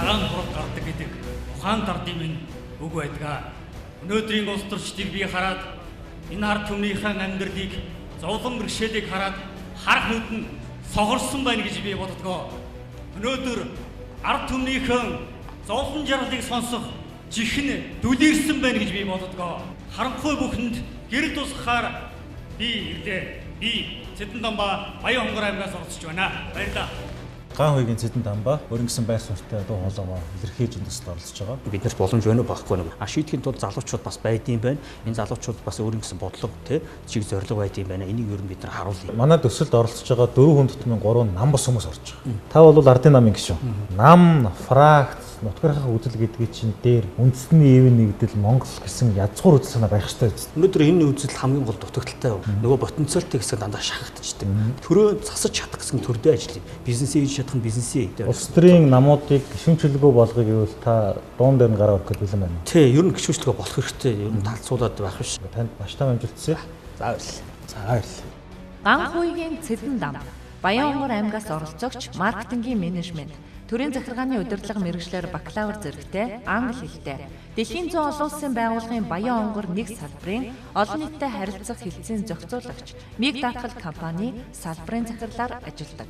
цагаан хурд гардаг гэдэг ухаан дардын минь үг байдаг. Өнөөдрийн улс төрчдийг би хараад энэ ард түмнийхэн амьдралыг зовлон бэрхшээлийг хараад харах нүд нь сохорсон байна гэж би боддгоо. Өнөөдөр ард түмнийхэн зовлон жаргалыг сонсох чихэн дүлэрсэн байна гэж би боддгоо. Харанхуй бүхэнд гэр тусахаар би ирлээ. Би Цэдэнтамба Баян хонгор аймгаас оролцож байна. Баярлалаа. Гаан хуйгийн Цэдэнтамба өөрийн гэсэн байр суурьтай дуу хоолойгоо илэрхийлж эндээс оролцож байгаа. Биднэрт боломж байна уу багхгүй нэг. Шийдэхин тулд залуучууд бас байдсан байна. Энэ залуучууд бас өөрийн гэсэн бодлого чиг зорилго байдсан байна. Энийг ер нь бид нар харуулъя. Манай төсөлд оролцож байгаа 4 хүн дотор 3 нам бос хүмүүс орж байгаа. Та бол ардын намын гишүүн. Нам, фракц, нутгархах үзэл гэдгийг чинь дээр үндэсний ивэн нэгдэл Монгол гэсэн язгуур үзэл санаа байх ёстой биз. Өнөөдөр энэ үзэл хамгийн гол дутагдaltaй. Нөгөө потенциалтай хэсэг дандаа шахагдчихдаг. Төрөө засаж чадах гэсэн төрдөө ажиллая. Бизнесээ хийж чадах нь бизнесээ. Улс төрийн намуудыг гишүүнчлэгөө болгоё гэвэл та дуун дээр нь гараа өргөх гэдэг юм байна. Тий, ер нь гишүүнчлэгөө болох хэрэгтэй. Ер нь талцуулаад байх биш. Танд маш том амжилтсан. За баярлалаа. За баярлалаа. Гаан хуйгийн Цэдэндам Баян хонгор аймгаас оролцогч маркетингийн менежмент төрийн захиргааны удирдлага мэргэжлэр бакалавр зэрэгтэй англи хэлтэй дэлхийн 100 олон улсын байгууллагын Баян хонгор нэг салбарын олон нийтэд харилцах хэлтсийн зохицуулагч Миг даатгал компани салбарын захирлаар ажилладаг.